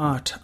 8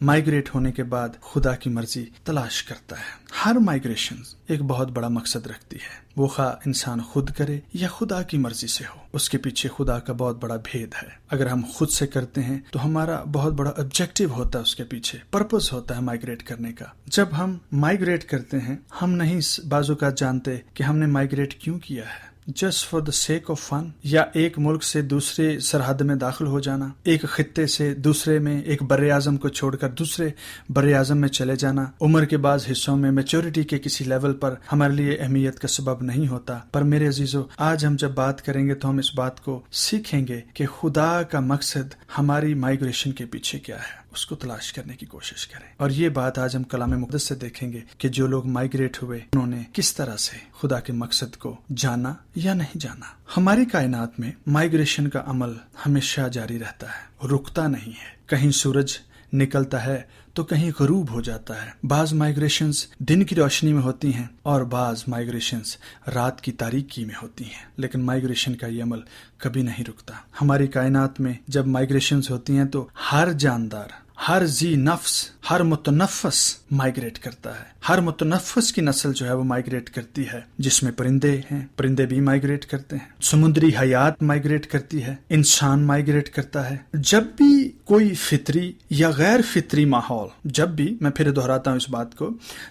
migrate ہونے کے بعد خدا کی مرضی تلاش کرتا ہے۔ ہر مائگریشن ایک بہت بڑا مقصد رکھتی ہے، وہ خواہ انسان خود کرے یا خدا کی مرضی سے ہو، اس کے پیچھے خدا کا بہت بڑا بھید ہے۔ اگر ہم خود سے کرتے ہیں تو ہمارا بہت بڑا آبجیکٹو ہوتا ہے، اس کے پیچھے پرپس ہوتا ہے مائگریٹ کرنے کا۔ جب ہم مائگریٹ کرتے ہیں ہم نہیں بعض اوقات جانتے کہ ہم نے مائگریٹ کیوں کیا ہے، just for the sake of fun, یا ایک ملک سے دوسرے سرحد میں داخل ہو جانا، ایک خطے سے دوسرے میں، ایک بر اعظم کو چھوڑ کر دوسرے بر اعظم میں چلے جانا عمر کے بعض حصوں میں میچورٹی کے کسی لیول پر ہمارے لیے اہمیت کا سبب نہیں ہوتا۔ پر میرے عزیزو، آج ہم جب بات کریں گے تو ہم اس بات کو سیکھیں گے کہ خدا کا مقصد ہماری مائگریشن کے پیچھے کیا ہے، اس کو تلاش کرنے کی کوشش کریں۔ اور یہ بات آج ہم کلام مقدس سے دیکھیں گے کہ جو لوگ مائگریٹ ہوئے انہوں نے کس طرح سے خدا کے مقصد کو جانا یا نہیں جانا۔ ہماری کائنات میں مائگریشن کا عمل ہمیشہ جاری رہتا ہے، رکتا نہیں ہے۔ کہیں سورج نکلتا ہے تو کہیں غروب ہو جاتا ہے۔ بعض مائگریشنز دن کی روشنی میں ہوتی ہیں اور بعض مائگریشنز رات کی تاریکی میں ہوتی ہیں، لیکن مائگریشن کا یہ عمل کبھی نہیں رکتا۔ ہماری کائنات میں جب مائگریشنز ہوتی ہیں تو ہر جاندار، ہر ذی نفس، ہر متنفس مائگریٹ کرتا ہے۔ ہر متنفس کی نسل جو ہے وہ مائگریٹ کرتی ہے، جس میں پرندے ہیں، پرندے بھی مائگریٹ کرتے ہیں، سمندری حیات مائگریٹ کرتی ہے، انسان مائگریٹ کرتا ہے۔ جب بھی کوئی فطری یا غیر فطری ماحول، جب بھی، میں پھر دہراتا ہوں اس بات کو،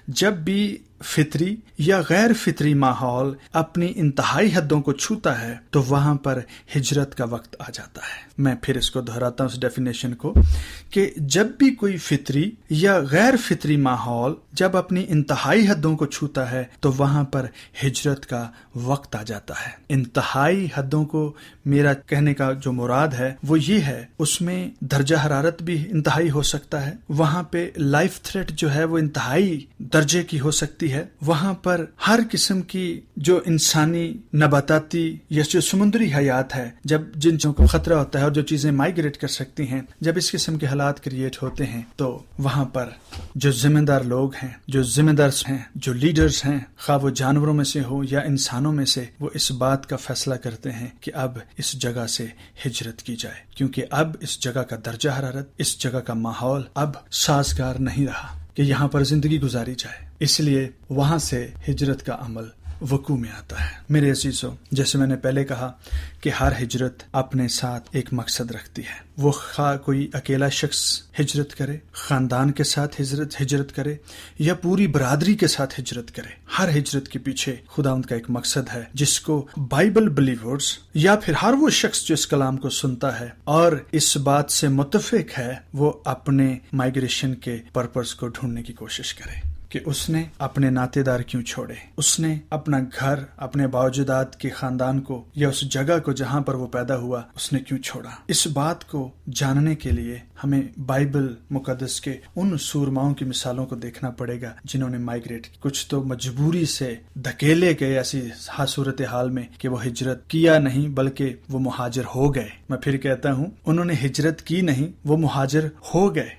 جب بھی فطری یا غیر فطری ماحول اپنی انتہائی حدوں کو چھوتا ہے تو وہاں پر ہجرت کا وقت آ جاتا ہے۔ میں پھر اس کو دہراتا ہوں اس ڈیفینیشن کو کہ جب بھی کوئی فطری یا غیر فطری ماحول جب اپنی انتہائی حدوں کو چھوتا ہے تو وہاں پر ہجرت کا وقت آ جاتا ہے۔ انتہائی حدوں کو میرا کہنے کا جو مراد ہے وہ یہ ہے، اس میں درجہ حرارت بھی انتہائی ہو سکتا ہے، وہاں پہ لائف تھریٹ جو ہے وہ انتہائی درجے کی ہو سکتی ہے، وہاں پر ہر قسم کی جو انسانی، نباتاتی یا جو سمندری حیات ہے، جب جن چیزوں کو خطرہ ہوتا ہے اور جو چیزیں مائگریٹ کر سکتی ہیں، جب اس قسم کے حالات کریٹ ہوتے ہیں تو وہاں پر جو ذمہ دار لوگ ہیں، جو ذمہ دار ہیں، جو لیڈرز ہیں، خواہ وہ جانوروں میں سے ہو یا انسانوں میں سے، وہ اس بات کا فیصلہ کرتے ہیں کہ اب اس جگہ سے ہجرت کی جائے، کیونکہ اب اس جگہ کا درجہ حرارت، اس جگہ کا ماحول اب سازگار نہیں رہا کہ یہاں پر زندگی گزاری جائے، اس لیے وہاں سے ہجرت کا عمل وقوع میں آتا ہے۔ میرے عزیزو، جیسے میں نے پہلے کہا کہ ہر ہجرت اپنے ساتھ ایک مقصد رکھتی ہے، وہ خواہ کوئی اکیلا شخص ہجرت کرے، خاندان کے ساتھ ہجرت کرے یا پوری برادری کے ساتھ ہجرت کرے، ہر ہجرت کے پیچھے خداوند کا ایک مقصد ہے جس کو بائبل بلیورز یا پھر ہر وہ شخص جو اس کلام کو سنتا ہے اور اس بات سے متفق ہے، وہ اپنے مائگریشن کے پرپس کو ڈھونڈنے کی کوشش کرے کہ اس نے اپنے ناطے دار کیوں چھوڑے، اس نے اپنا گھر، اپنے باوجودات کے خاندان کو یا اس جگہ کو جہاں پر وہ پیدا ہوا اس نے کیوں چھوڑا۔ اس بات کو جاننے کے لیے ہمیں بائبل مقدس کے ان سورماؤں کی مثالوں کو دیکھنا پڑے گا جنہوں نے مائگریٹ، کچھ تو مجبوری سے دھکیلے گئے ایسی صورتحال میں کہ وہ ہجرت کیا نہیں بلکہ وہ مہاجر ہو گئے۔ میں پھر کہتا ہوں، انہوں نے ہجرت کی نہیں، وہ مہاجر ہو گئے۔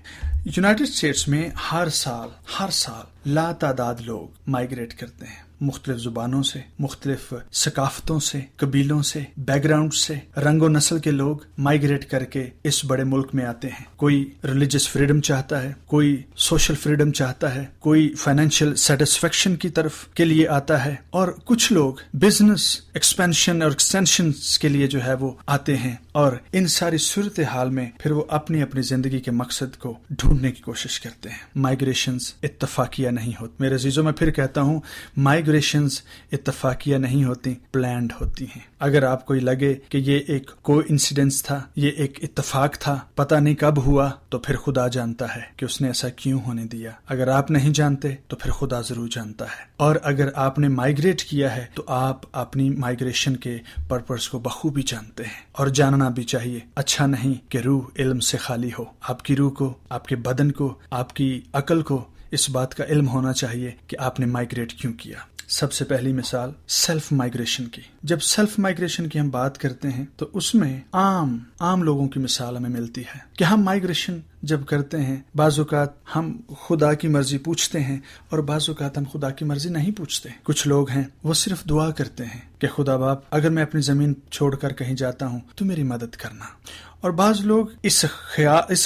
یونائٹڈ اسٹیٹس میں ہر سال لا تعداد لوگ مائگریٹ کرتے ہیں، مختلف زبانوں سے، مختلف ثقافتوں سے، قبیلوں سے، بیک گراؤنڈ سے، رنگ و نسل کے لوگ مائگریٹ کر کے اس بڑے ملک میں آتے ہیں۔ کوئی ریلیجس فریڈم چاہتا ہے، کوئی سوشل فریڈم چاہتا ہے، کوئی فائنینشیل سیٹسفیکشن کی طرف کے لیے آتا ہے، اور کچھ لوگ بزنس ایکسپینشن اور ایکسٹینشن کے لیے جو ہے وہ آتے ہیں، اور ان ساری صورتحال میں پھر وہ اپنی اپنی زندگی کے مقصد کو ڈھونڈنے کی کوشش کرتے ہیں۔ مائگریشنز اتفاقیہ نہیں ہوتی۔ میرے عزیزوں، میں پھر کہتا ہوں، مائگریشنز اتفاقیہ نہیں ہوتی، پلانڈ ہوتی ہیں۔ اگر آپ کو لگے کہ یہ ایک کوئی انسیڈنس تھا، یہ ایک اتفاق تھا، پتہ نہیں کب ہوا، تو پھر خدا جانتا ہے کہ اس نے ایسا کیوں ہونے دیا۔ اگر آپ نہیں جانتے تو پھر خدا ضرور جانتا ہے۔ اور اگر آپ نے مائگریٹ کیا ہے تو آپ اپنی مائگریشن کے پرپس کو بخوبی جانتے ہیں، اور جاننا بھی چاہیے۔ اچھا نہیں کہ روح علم سے خالی ہو۔ آپ کی روح کو، آپ کے بدن کو، آپ کی عقل کو اس بات کا علم ہونا چاہیے کہ آپ نے مائگریٹ کیوں کیا۔ سب سے پہلی مثال سیلف مائگریشن کی۔ جب سیلف مائگریشن کی ہم بات کرتے ہیں تو اس میں عام لوگوں کی مثال ہمیں ملتی ہے کہ ہم مائگریشن جب کرتے ہیں، بعض اوقات ہم خدا کی مرضی پوچھتے ہیں اور بعض اوقات ہم خدا کی مرضی نہیں پوچھتے۔ کچھ لوگ ہیں وہ صرف دعا کرتے ہیں کہ خدا باپ اگر میں اپنی زمین چھوڑ کر کہیں جاتا ہوں تو میری مدد کرنا. اور بعض لوگ اس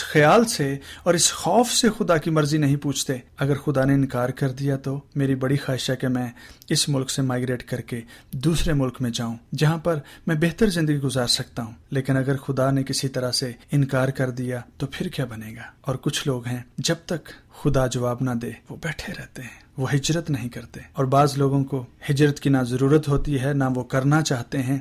خیال سے اور اس خوف سے خدا کی مرضی نہیں پوچھتے. اگر خدا نے انکار کر دیا تو میری بڑی خواہش ہے کہ میں اس ملک سے مائگریٹ کر کے دوسرے ملک میں جاؤں جہاں پر میں بہتر زندگی گزار سکتا ہوں. لیکن اگر خدا نے کسی طرح سے انکار کر دیا تو پھر کیا بنے گا؟ اور کچھ لوگ ہیں جب تک خدا جواب نہ دے وہ بیٹھے رہتے ہیں، وہ ہجرت نہیں کرتے. اور بعض لوگوں کو ہجرت کی نہ ضرورت ہوتی ہے نہ وہ کرنا چاہتے ہیں،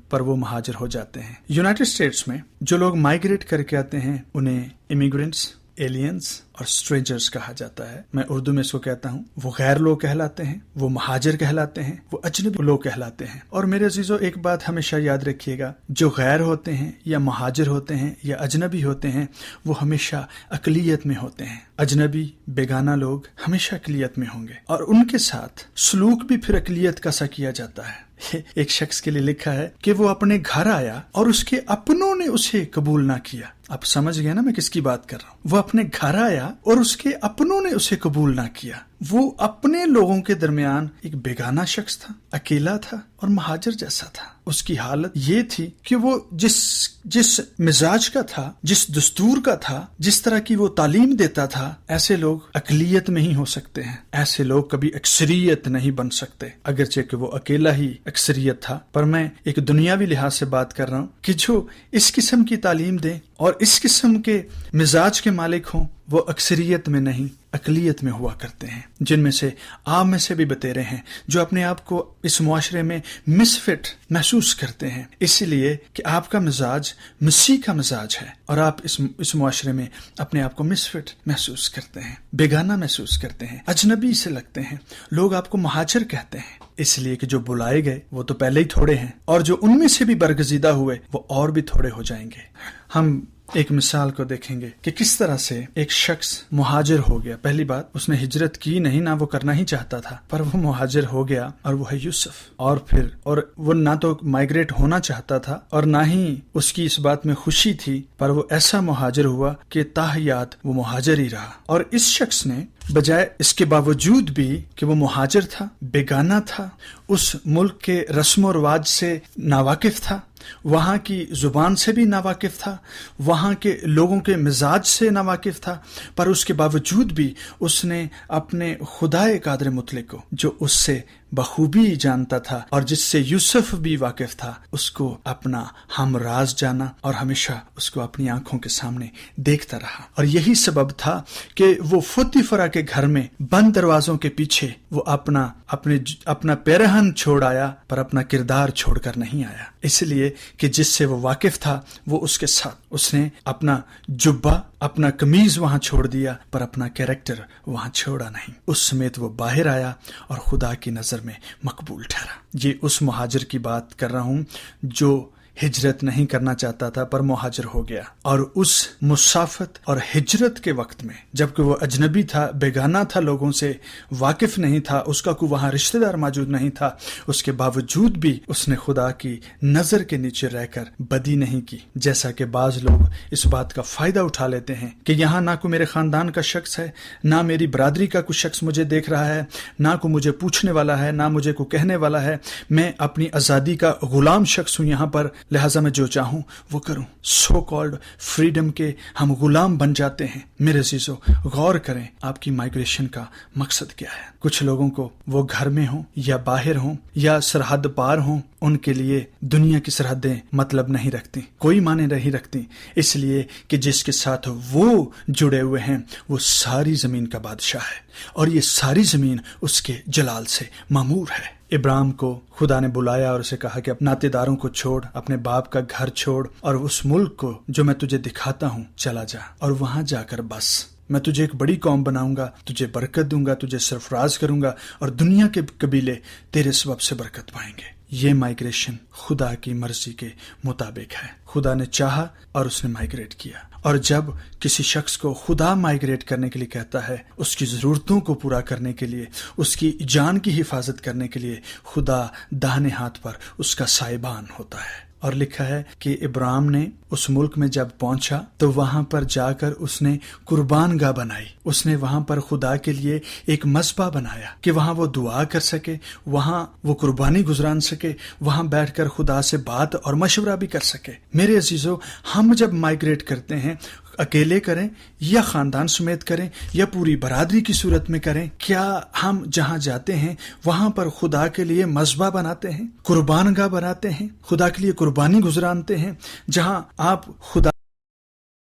پر وہ مہاجر ہو جاتے ہیں. یونائٹڈ اسٹیٹس میں جو لوگ مائگریٹ کر کے آتے ہیں انہیں امیگرینٹس، ایلینز اور اسٹرینجرز کہا جاتا ہے. میں اردو میں اس کو کہتا ہوں وہ غیر لوگ کہلاتے ہیں، وہ مہاجر کہلاتے ہیں، وہ اجنبی لوگ کہلاتے ہیں. اور میرے عزیزو ایک بات ہمیشہ یاد رکھیے گا، جو غیر ہوتے ہیں یا مہاجر ہوتے ہیں یا اجنبی ہوتے ہیں وہ ہمیشہ اقلیت میں ہوتے ہیں. اجنبی بیگانہ لوگ ہمیشہ اقلیت میں ہوں گے اور ان کے ساتھ سلوک بھی پھر اقلیت کا سا کیا جاتا ہے. ایک شخص کے لیے لکھا ہے کہ وہ اپنے گھر آیا اور اس کے اپنوں نے اسے قبول نہ کیا. آپ سمجھ گئے نا میں کس کی بات کر رہا ہوں؟ وہ اپنے گھر آیا اور اس کے اپنوں نے اسے قبول نہ کیا. وہ اپنے لوگوں کے درمیان ایک بیگانہ شخص تھا، اکیلا تھا اور مہاجر جیسا تھا. اس کی حالت یہ تھی کہ وہ جس مزاج کا تھا، جس دستور کا تھا، جس طرح کی وہ تعلیم دیتا تھا، ایسے لوگ اقلیت میں ہی ہو سکتے ہیں. ایسے لوگ کبھی اکثریت نہیں بن سکتے، اگرچہ کہ وہ اکیلا ہی اکثریت تھا. پر میں ایک دنیاوی لحاظ سے بات کر رہا ہوں کہ جو اس قسم کی تعلیم دیں اور اس قسم کے مزاج کے مالک ہوں وہ اکثریت میں نہیں اقلیت میں ہوا کرتے ہیں. جن میں سے آپ میں سے بھی بتیرے ہیں جو اپنے آپ کو اس معاشرے میں مسفٹ محسوس کرتے ہیں، اس لیے کہ آپ کا مزاج مسیح کا مزاج ہے اور آپ اس معاشرے میں اپنے آپ کو مسفٹ محسوس کرتے ہیں، بیگانہ محسوس کرتے ہیں، اجنبی سے لگتے ہیں. لوگ آپ کو مہاجر کہتے ہیں اس لیے کہ جو بلائے گئے وہ تو پہلے ہی تھوڑے ہیں اور جو ان میں سے بھی برگزیدہ ہوئے وہ اور بھی تھوڑے ہو جائیں گے. ہم ایک مثال کو دیکھیں گے کہ کس طرح سے ایک شخص مہاجر ہو گیا. پہلی بات، اس نے ہجرت کی نہیں، نہ وہ کرنا ہی چاہتا تھا، پر وہ مہاجر ہو گیا اور وہ ہے یوسف. اور وہ نہ تو مائگریٹ ہونا چاہتا تھا اور نہ ہی اس کی اس بات میں خوشی تھی، پر وہ ایسا مہاجر ہوا کہ تاحیات وہ مہاجر ہی رہا. اور اس شخص نے بجائے اس کے باوجود بھی کہ وہ مہاجر تھا، بیگانہ تھا، اس ملک کے رسم و رواج سے ناواقف تھا، وہاں کی زبان سے بھی ناواقف تھا، وہاں کے لوگوں کے مزاج سے ناواقف تھا، پر اس کے باوجود بھی اس نے اپنے خدائے قادر مطلق کو جو اس سے بخوبی جانتا تھا اور جس سے یوسف بھی واقف تھا، اس کو اپنا ہم راز جانا اور ہمیشہ اس کو اپنی آنکھوں کے سامنے دیکھتا رہا. اور یہی سبب تھا کہ وہ فوتیفرا کے گھر میں بند دروازوں کے پیچھے وہ اپنا پیرہن چھوڑ آیا پر اپنا کردار چھوڑ کر نہیں آیا. اس لیے کہ جس سے وہ واقف تھا وہ اس کے ساتھ، اس نے اپنا جبہ، اپنا قمیض وہاں چھوڑ دیا پر اپنا کیریکٹر وہاں چھوڑا نہیں. اس سمیت وہ باہر آیا اور خدا کی نظر میں مقبول ٹھہرا. یہ اس مہاجر کی بات کر رہا ہوں جو ہجرت نہیں کرنا چاہتا تھا پر مہاجر ہو گیا. اور اس مسافت اور ہجرت کے وقت میں جبکہ وہ اجنبی تھا، بیگانہ تھا، لوگوں سے واقف نہیں تھا، اس کا کوئی وہاں رشتہ دار موجود نہیں تھا، اس کے باوجود بھی اس نے خدا کی نظر کے نیچے رہ کر بدی نہیں کی. جیسا کہ بعض لوگ اس بات کا فائدہ اٹھا لیتے ہیں کہ یہاں نہ کوئی میرے خاندان کا شخص ہے، نہ میری برادری کا کوئی شخص مجھے دیکھ رہا ہے، نہ کوئی مجھے پوچھنے والا ہے، نہ مجھے کوئی کہنے والا ہے، میں اپنی آزادی کا غلام شخص ہوں یہاں پر، لہٰذا میں جو چاہوں وہ کروں. سو کالڈ فریڈم کے ہم غلام بن جاتے ہیں. میرے عزیزو غور کریں آپ کی مائگریشن کا مقصد کیا ہے. کچھ لوگوں کو وہ گھر میں ہوں یا باہر ہوں یا سرحد پار ہوں، ان کے لیے دنیا کی سرحدیں مطلب نہیں رکھتی، کوئی معنی نہیں رکھتی، اس لیے کہ جس کے ساتھ وہ جڑے ہوئے ہیں وہ ساری زمین کا بادشاہ ہے اور یہ ساری زمین اس کے جلال سے معمور ہے. ابراہیم کو خدا نے بلایا اور اسے کہا کہ اپنے ناطے داروں کو چھوڑ، اپنے باپ کا گھر چھوڑ اور اس ملک کو جو میں تجھے دکھاتا ہوں چلا جا، اور وہاں جا کر بس. میں تجھے ایک بڑی قوم بناؤں گا، تجھے برکت دوں گا، تجھے سرفراز کروں گا اور دنیا کے قبیلے تیرے سبب سے برکت پائیں گے. یہ مائگریشن خدا کی مرضی کے مطابق ہے. خدا نے چاہا اور اس نے مائگریٹ کیا. اور جب کسی شخص کو خدا مائگریٹ کرنے کے لیے کہتا ہے، اس کی ضرورتوں کو پورا کرنے کے لیے، اس کی جان کی حفاظت کرنے کے لیے، خدا داہنے ہاتھ پر اس کا سائبان ہوتا ہے. اور لکھا ہے کہ ابراہیم نے اس ملک میں جب پہنچا تو وہاں پر جا کر اس نے قربان گاہ بنائی، اس نے وہاں پر خدا کے لیے ایک مذبح بنایا کہ وہاں وہ دعا کر سکے، وہاں وہ قربانی گزران سکے، وہاں بیٹھ کر خدا سے بات اور مشورہ بھی کر سکے۔ میرے عزیزو، ہم جب مائگریٹ کرتے ہیں، اکیلے کریں یا خاندان سمیت کریں یا پوری برادری کی صورت میں کریں، کیا ہم جہاں جاتے ہیں وہاں پر خدا کے لیے مذبح بناتے ہیں، قربان گاہ بناتے ہیں، خدا کے لیے قربانی گزرانتے ہیں، جہاں آپ خدا